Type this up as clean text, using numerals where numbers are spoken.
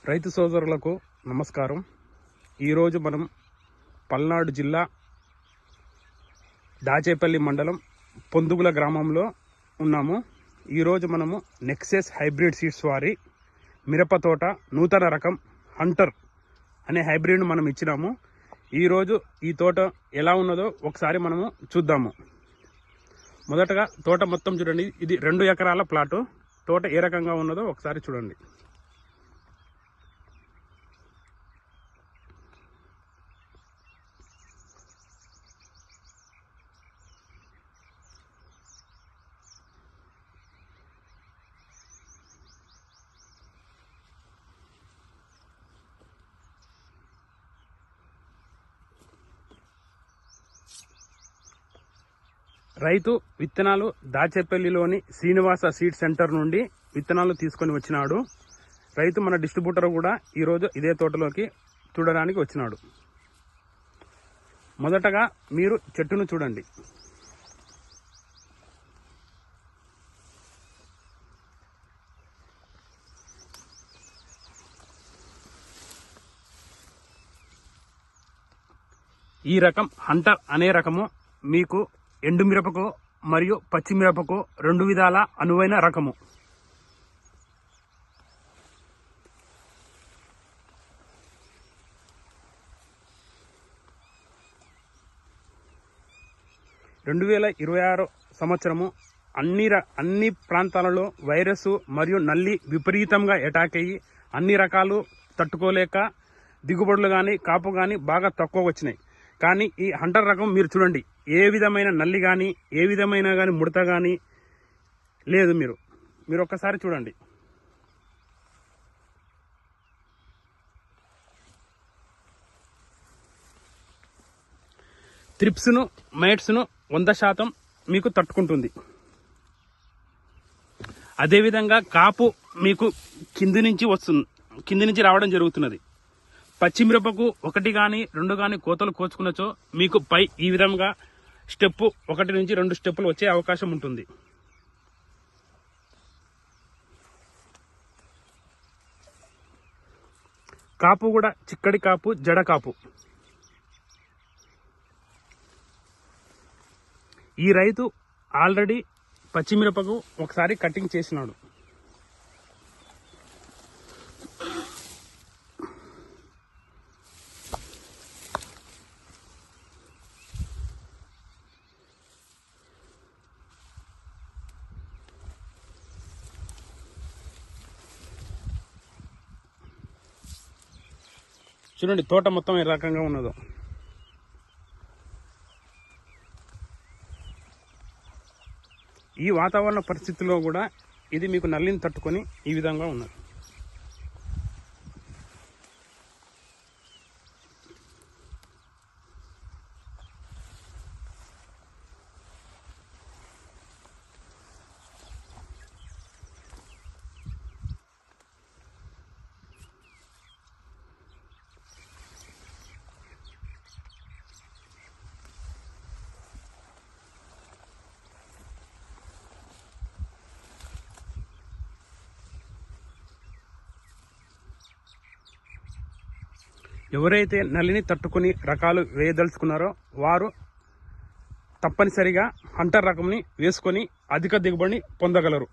రైతు సోదరులకు నమస్కారం. ఈరోజు మనం పల్నాడు జిల్లా దాచేపల్లి మండలం పొందుగుల గ్రామంలో ఉన్నాము. ఈరోజు మనము నెక్సెస్ హైబ్రిడ్ సీడ్స్ వారి మిరప తోట నూతన రకం హంటర్ అనే హైబ్రిడ్ను మనం ఇచ్చినాము. ఈరోజు ఈ తోట ఎలా ఉన్నదో ఒకసారి మనము చూద్దాము. మొదటగా తోట మొత్తం చూడండి. ఇది 2 ఎకరాల ప్లాటు. తోట ఏ రకంగా ఉన్నదో ఒకసారి చూడండి. రైతు విత్తనాలు దాచేపల్లిలోని శ్రీనివాస సీడ్ సెంటర్ నుండి విత్తనాలు తీసుకొని వచ్చినాడు. రైతు మన డిస్ట్రిబ్యూటర్ కూడా ఈరోజు ఇదే తోటలోకి చూడడానికి వచ్చినాడు. మొదటగా మీరు చెట్టును చూడండి. ఈ రకం హంటర్ అనే రకము మీకు ఎండు మిరపకు మరియు పచ్చి మిరపకు 2 విధాల అనువైన రకము. సంవత్సరము అన్ని ప్రాంతాలలో వైరస్ మరియు నల్లి విపరీతంగా అటాక్ అయ్యి అన్ని రకాలు తట్టుకోలేక దిగుబడులు కానీ కాపు కానీ బాగా తక్కువ వచ్చినాయి. కానీ ఈ హంటర్ రకం మీరు చూడండి, ఏ విధమైన నల్లి కానీ ఏ విధమైన కానీ ముడత కానీ లేదు. మీరు ఒక్కసారి చూడండి. త్రిప్స్ను మైట్స్ను 100% మీకు తట్టుకుంటుంది. అదేవిధంగా కాపు మీకు కింది నుంచి రావడం జరుగుతున్నది. పచ్చిమిరపకు 1 కానీ 2 కానీ కోతలు కోసుకున్నచో మీకు పై ఈ విధంగా స్టెప్ 1 నుంచి 2 స్టెప్పులు వచ్చే అవకాశం ఉంటుంది. కాపు కూడా చిక్కడి కాపు, జడ కాపు. ఈ రైతు ఆల్రెడీ పచ్చిమిరపకు ఒకసారి కటింగ్ చేసినాడు. చూడండి తోట మొత్తం ఏ రకంగా ఉన్నదో. ఈ వాతావరణ పరిస్థితుల్లో కూడా ఇది మీకు నల్లిని తట్టుకొని ఈ విధంగా ఉన్నది. ఎవరైతే నల్లిని తట్టుకుని రకాలు వేయదలుచుకున్నారో వారు తప్పనిసరిగా హంటర్ రకంని వేసుకొని అధిక దిగుబడిని పొందగలరు.